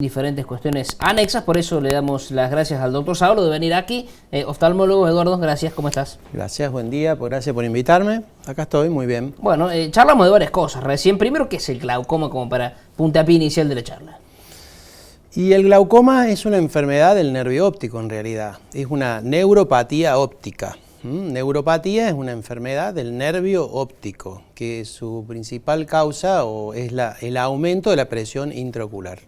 Diferentes cuestiones anexas, por eso le damos las gracias al doctor Saulo de venir aquí. Oftalmólogo Eduardo, gracias, ¿cómo estás? Gracias, buen día, gracias por invitarme. Acá estoy, muy bien. Bueno, charlamos de varias cosas recién. Primero, ¿qué es el glaucoma como para puntapié inicial de la charla? Y el glaucoma es una enfermedad del nervio óptico en realidad, es una neuropatía óptica. Neuropatía es una enfermedad del nervio óptico, que su principal causa es el aumento de la presión intraocular.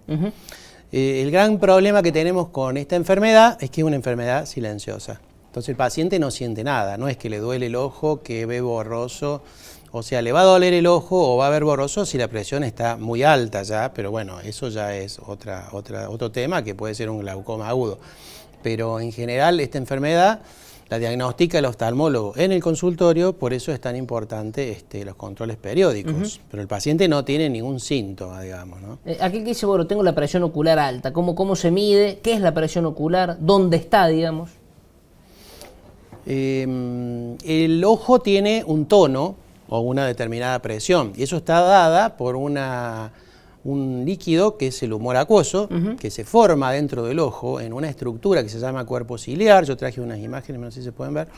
El gran problema que tenemos con esta enfermedad es que es una enfermedad silenciosa. Entonces el paciente no siente nada, no es que le duele el ojo, que ve borroso, o sea, le va a doler el ojo o va a ver borroso si la presión está muy alta ya, pero bueno, eso ya es otro tema que puede ser un glaucoma agudo. Pero en general esta enfermedad la diagnostica el oftalmólogo en el consultorio, por eso es tan importante los controles periódicos. Pero el paciente no tiene ningún síntoma, digamos, ¿no? Aquel que dice, bueno, tengo la presión ocular alta, ¿cómo se mide? ¿Qué es la presión ocular? ¿Dónde está, digamos? El ojo tiene un tono o una determinada presión, y eso está dada por un líquido que es el humor acuoso, que se forma dentro del ojo en una estructura que se llama cuerpo ciliar. Yo traje unas imágenes, no sé si se pueden ver,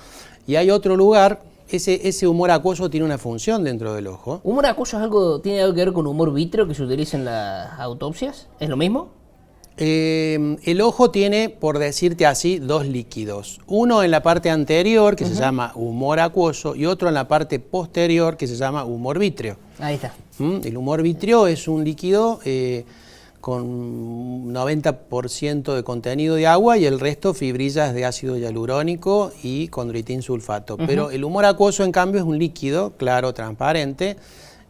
y hay otro lugar, ese humor acuoso tiene una función dentro del ojo. ¿Humor acuoso tiene algo que ver con humor vítreo que se utiliza en las autopsias? ¿Es lo mismo? El ojo tiene, por decirte así, dos líquidos. Uno en la parte anterior, que se llama humor acuoso, y otro en la parte posterior, que se llama humor vítreo. Ahí está. El humor vítreo es un líquido con 90% de contenido de agua y el resto fibrillas de ácido hialurónico y condroitín sulfato. Pero el humor acuoso, en cambio, es un líquido claro, transparente,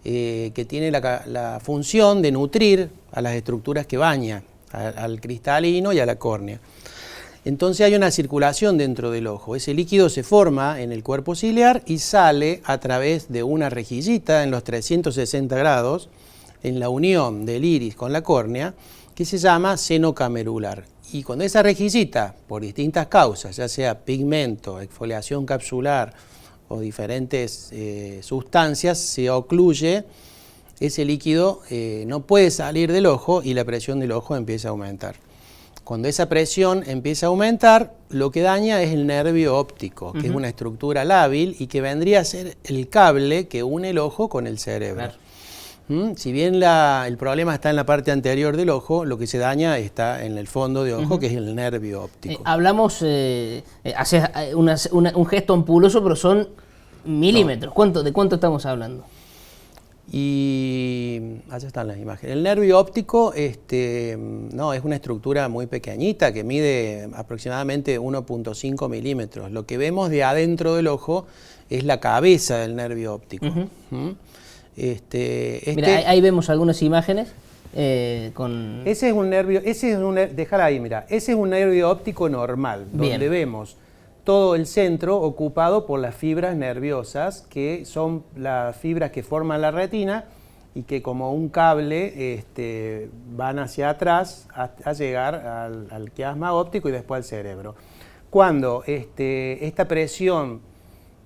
que tiene la función de nutrir a las estructuras que baña, al cristalino y a la córnea. Entonces hay una circulación dentro del ojo. Ese líquido se forma en el cuerpo ciliar y sale a través de una rejillita en los 360 grados, en la unión del iris con la córnea, que se llama seno camerular. Y cuando esa rejillita, por distintas causas, ya sea pigmento, exfoliación capsular o diferentes sustancias, se ocluye, ese líquido no puede salir del ojo y la presión del ojo empieza a aumentar. Cuando esa presión empieza a aumentar, lo que daña es el nervio óptico, que es una estructura lábil y que vendría a ser el cable que une el ojo con el cerebro. Claro. Si bien el problema está en la parte anterior del ojo, lo que se daña está en el fondo de ojo, que es el nervio óptico. Hablamos, haces un gesto ampuloso, pero son milímetros. No. ¿De cuánto estamos hablando? Y allá están las imágenes. El nervio óptico no, es una estructura muy pequeñita que mide aproximadamente 1.5 milímetros. Lo que vemos de adentro del ojo es la cabeza del nervio óptico. Mira, ahí vemos algunas imágenes. Ese es un nervio, déjala ahí, mira, ese es un nervio óptico normal, donde vemos todo el centro ocupado por las fibras nerviosas, que son las fibras que forman la retina y que como un cable van hacia atrás a llegar al quiasma óptico y después al cerebro. Cuando esta presión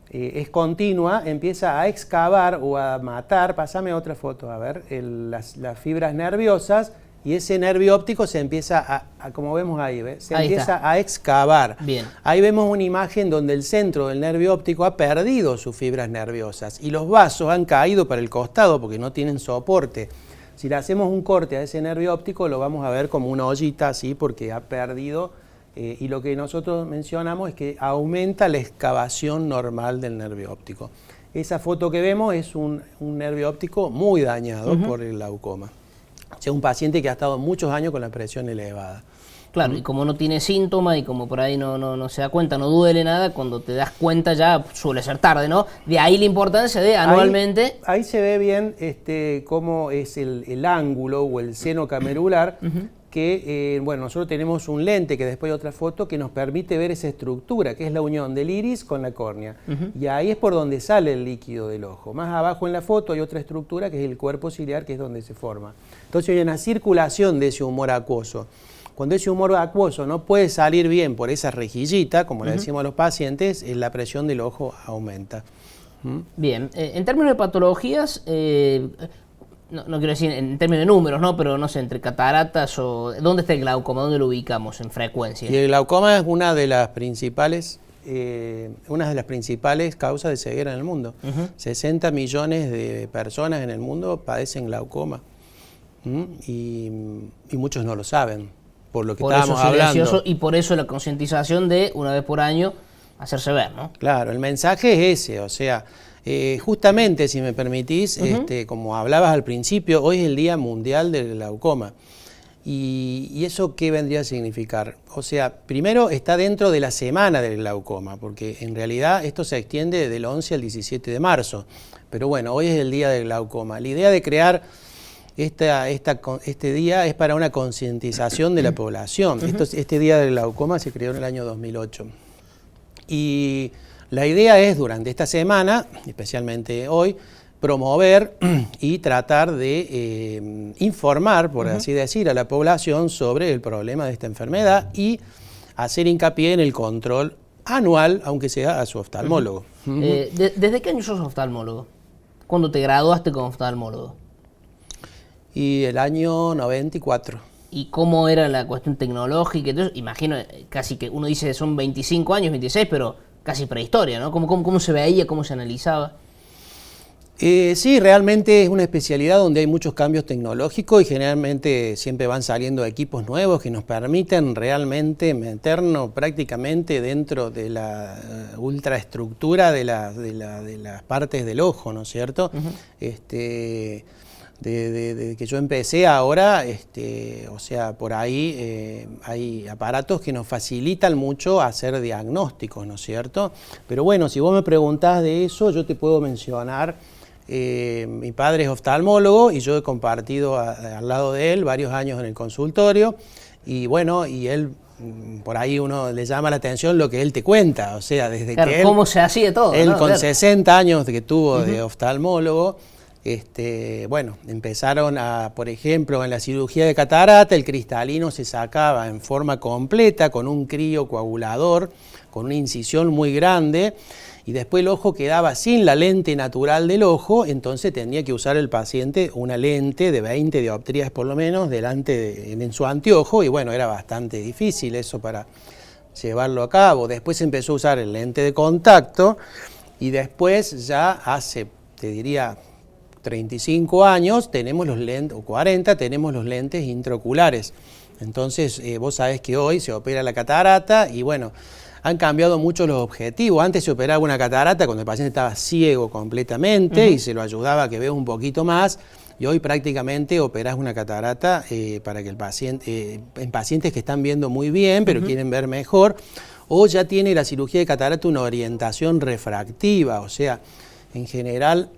es continua, empieza a excavar o a matar, pásame otra foto, a ver, las fibras nerviosas, y ese nervio óptico se empieza como vemos ahí, empieza a excavar. Bien. Ahí vemos una imagen donde el centro del nervio óptico ha perdido sus fibras nerviosas y los vasos han caído para el costado porque no tienen soporte. Si le hacemos un corte a ese nervio óptico, lo vamos a ver como una ollita así porque ha perdido, y lo que nosotros mencionamos es que aumenta la excavación normal del nervio óptico. Esa foto que vemos es un nervio óptico muy dañado por el glaucoma. O sea, un paciente que ha estado muchos años con la presión elevada. Claro, y como no tiene síntomas y como por ahí no se da cuenta, no duele nada, cuando te das cuenta ya suele ser tarde, ¿no? De ahí la importancia de anualmente... Ahí se ve bien cómo es el ángulo o el seno camerular, que, bueno, nosotros tenemos un lente, que después hay otra foto, que nos permite ver esa estructura, que es la unión del iris con la córnea. Y ahí es por donde sale el líquido del ojo. Más abajo en la foto hay otra estructura, que es el cuerpo ciliar, que es donde se forma. Entonces hay una circulación de ese humor acuoso. Cuando ese humor acuoso no puede salir bien por esa rejillita, como le decimos a los pacientes, la presión del ojo aumenta. Bien, en términos de patologías, no quiero decir en términos de números, ¿no? Pero no sé, entre cataratas o... ¿Dónde está el glaucoma? ¿Dónde lo ubicamos en frecuencia? Y el glaucoma es una de las principales causas de ceguera en el mundo. 60 millones de personas en el mundo padecen glaucoma. Y muchos no lo saben, por lo que estábamos hablando. Y por eso la concientización de una vez por año hacerse ver, ¿no? Claro, el mensaje es ese, o sea, justamente, si me permitís, como hablabas al principio, hoy es el Día Mundial del Glaucoma. ¿Y eso qué vendría a significar? O sea, primero está dentro de la semana del glaucoma, porque en realidad esto se extiende del 11 al 17 de marzo. Pero bueno, hoy es el Día del Glaucoma. La idea de crear este día es para una concientización de la población. Este Día del Glaucoma se creó en el año 2008. Y la idea es, durante esta semana, especialmente hoy, promover y tratar de informar, por así decir, a la población sobre el problema de esta enfermedad y hacer hincapié en el control anual, aunque sea a su oftalmólogo. ¿Desde qué año sos oftalmólogo? ¿Cuándo te graduaste como oftalmólogo? Y el año 94. ¿Y cómo era la cuestión tecnológica? Entonces, imagino, casi que uno dice son 25 años, 26, pero casi prehistoria, ¿no? ¿Cómo se veía, cómo se analizaba? Sí, realmente es una especialidad donde hay muchos cambios tecnológicos y generalmente siempre van saliendo equipos nuevos que nos permiten realmente meternos prácticamente dentro de la ultraestructura de las partes del ojo, ¿no es cierto? Desde que yo empecé ahora, o sea, por ahí hay aparatos que nos facilitan mucho hacer diagnósticos, ¿no es cierto? Pero bueno, si vos me preguntás de eso, yo te puedo mencionar, mi padre es oftalmólogo y yo he compartido al lado de él varios años en el consultorio y bueno, y él, por ahí uno le llama la atención lo que él te cuenta, o sea, desde que él... cómo se hacía todo, él ¿no? con 60 años que tuvo de oftalmólogo, bueno, empezaron por ejemplo, en la cirugía de catarata, el cristalino se sacaba en forma completa con un criocoagulador, con una incisión muy grande, y después el ojo quedaba sin la lente natural del ojo, entonces tenía que usar el paciente una lente de 20 dioptrías por lo menos en su anteojo, y bueno, era bastante difícil eso para llevarlo a cabo. Después empezó a usar el lente de contacto, y después ya hace, te diría, 35 años, tenemos los lentes, o 40, tenemos los lentes intraoculares. Entonces, vos sabés que hoy se opera la catarata y bueno, han cambiado mucho los objetivos. Antes se operaba una catarata cuando el paciente estaba ciego completamente y se lo ayudaba a que vea un poquito más. Y hoy prácticamente operás una catarata para que el paciente, en pacientes que están viendo muy bien, pero quieren ver mejor, o ya tiene la cirugía de catarata una orientación refractiva, o sea, en general,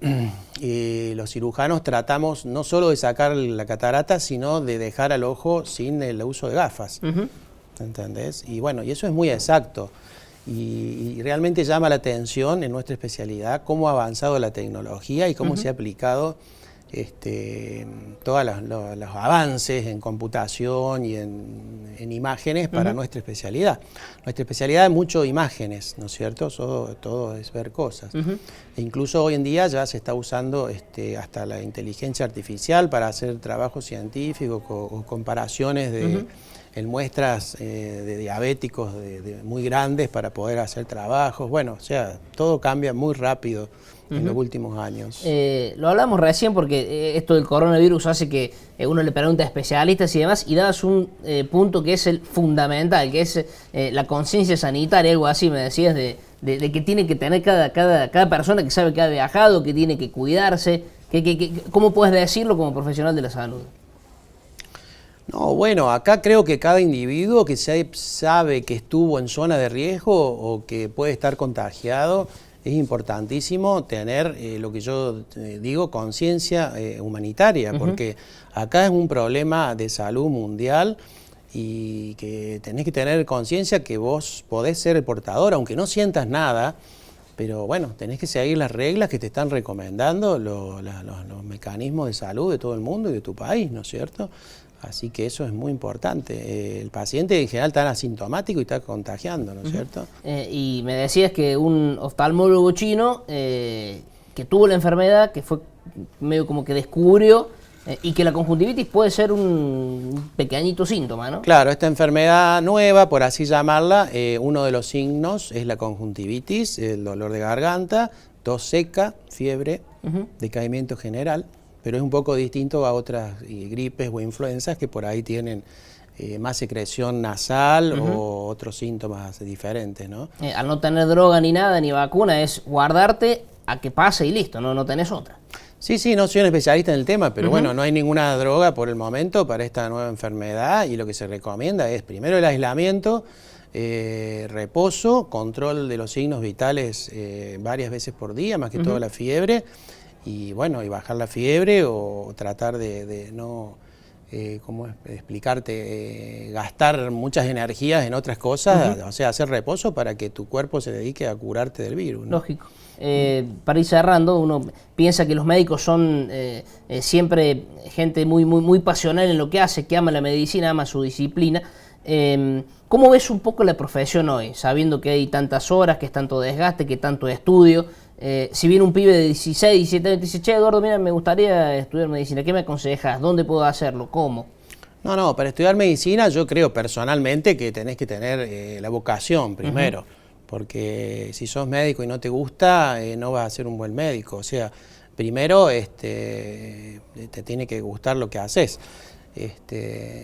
los cirujanos tratamos no solo de sacar la catarata, sino de dejar al ojo sin el uso de gafas. ¿Entendés? Y bueno, y eso es muy exacto. Y realmente llama la atención en nuestra especialidad cómo ha avanzado la tecnología y cómo se ha aplicado todos los avances en computación y en imágenes para nuestra especialidad. Nuestra especialidad es mucho imágenes, ¿no es cierto? Todo es ver cosas. E incluso hoy en día ya se está usando hasta la inteligencia artificial para hacer trabajos científicos o comparaciones en muestras de diabéticos muy grandes para poder hacer trabajos. Bueno, o sea, todo cambia muy rápido en los últimos años. Lo hablamos recién porque esto del coronavirus hace que uno le pregunte a especialistas y demás, y dabas un punto que es el fundamental, que es la conciencia sanitaria, algo así me decías, de que tiene que tener cada persona que sabe que ha viajado, que tiene que cuidarse. ¿Cómo puedes decirlo como profesional de la salud? No, bueno, acá creo que cada individuo que sabe que estuvo en zona de riesgo o que puede estar contagiado, es importantísimo tener lo que yo digo, conciencia humanitaria, porque acá es un problema de salud mundial y que tenés que tener conciencia que vos podés ser el portador, aunque no sientas nada, pero bueno, tenés que seguir las reglas que te están recomendando los mecanismos de salud de todo el mundo y de tu país, ¿no es cierto? Así que eso es muy importante. El paciente en general está asintomático y está contagiando, ¿no es cierto? Y me decías que un oftalmólogo chino que tuvo la enfermedad, que fue medio como que descubrió Y que la conjuntivitis puede ser un pequeñito síntoma, ¿no? Claro, esta enfermedad nueva, por así llamarla, uno de los signos es la conjuntivitis, el dolor de garganta, tos seca, fiebre, decaimiento general, pero es un poco distinto a otras gripes o influencias que por ahí tienen más secreción nasal o otros síntomas diferentes, ¿no? Al no tener droga ni nada, ni vacuna, es guardarte a que pase y listo, no tenés otra. Sí, no soy un especialista en el tema, pero bueno, no hay ninguna droga por el momento para esta nueva enfermedad y lo que se recomienda es primero el aislamiento, reposo, control de los signos vitales varias veces por día, más que todo la fiebre, y bueno, y bajar la fiebre o tratar de no... ¿cómo explicarte? Gastar muchas energías en otras cosas, o sea, hacer reposo para que tu cuerpo se dedique a curarte del virus, ¿no? Lógico. Para ir cerrando, uno piensa que los médicos son siempre gente muy pasional en lo que hace, que ama la medicina, ama su disciplina. ¿Cómo ves un poco la profesión hoy, sabiendo que hay tantas horas, que es tanto desgaste, que tanto estudio? Si viene un pibe de 16, 17 años y dice, che, Eduardo, mira, me gustaría estudiar medicina, ¿qué me aconsejas? ¿Dónde puedo hacerlo? ¿Cómo? No, para estudiar medicina yo creo personalmente que tenés que tener la vocación primero, porque si sos médico y no te gusta, no vas a ser un buen médico. O sea, primero te tiene que gustar lo que haces,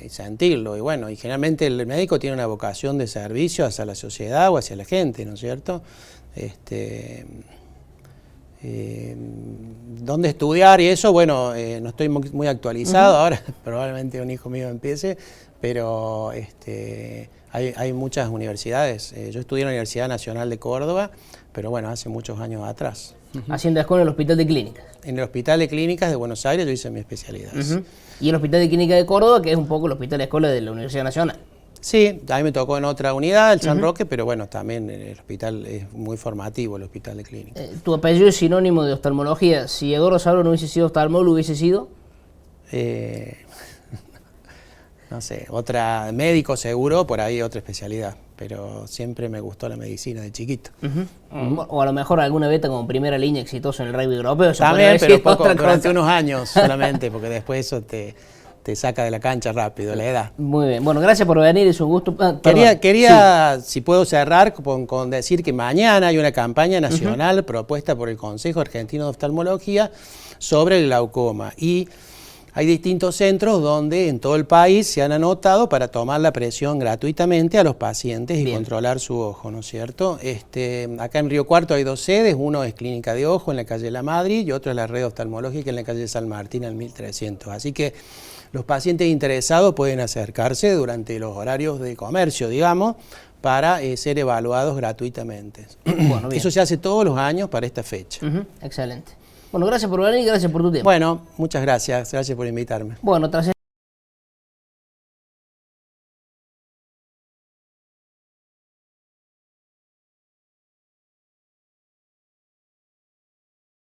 sentirlo. Y bueno, y generalmente el médico tiene una vocación de servicio hacia la sociedad o hacia la gente, ¿no es cierto? ¿Dónde estudiar y eso? Bueno, no estoy muy actualizado, ahora probablemente un hijo mío empiece, pero hay muchas universidades. Yo estudié en la Universidad Nacional de Córdoba, pero bueno, hace muchos años atrás. Haciendo escuela en el Hospital de Clínicas. En el Hospital de Clínicas de Buenos Aires yo hice mi especialidad. Y el Hospital de Clínicas de Córdoba, que es un poco el Hospital de Escuela de la Universidad Nacional. Sí, a mí me tocó en otra unidad, el San Roque, pero bueno, también el hospital es muy formativo, el Hospital de Clínicas. ¿Tu apellido es sinónimo de oftalmología? Si Eduardo Sabro no hubiese sido oftalmólogo, ¿hubiese sido? No sé, otra médico seguro, por ahí otra especialidad, pero siempre me gustó la medicina de chiquito. O a lo mejor alguna beta como primera línea exitosa en el rugby europeo. También, pero durante unos años solamente, porque después eso te saca de la cancha rápido, la edad. Muy bien. Bueno, gracias por venir, es un gusto. Quería si puedo cerrar con decir que mañana hay una campaña nacional propuesta por el Consejo Argentino de Oftalmología sobre el glaucoma. Y hay distintos centros donde en todo el país se han anotado para tomar la presión gratuitamente a los pacientes y controlar su ojo, ¿no es cierto? Acá en Río Cuarto hay 2 sedes, uno es Clínica de Ojo en la calle La Madrid y otro es la Red Oftalmológica en la calle San Martín al 1300. Así que los pacientes interesados pueden acercarse durante los horarios de comercio, digamos, para ser evaluados gratuitamente. Bueno, eso se hace todos los años para esta fecha. Excelente. Bueno, gracias por venir y gracias por tu tiempo. Bueno, muchas gracias. Gracias por invitarme. Bueno, tras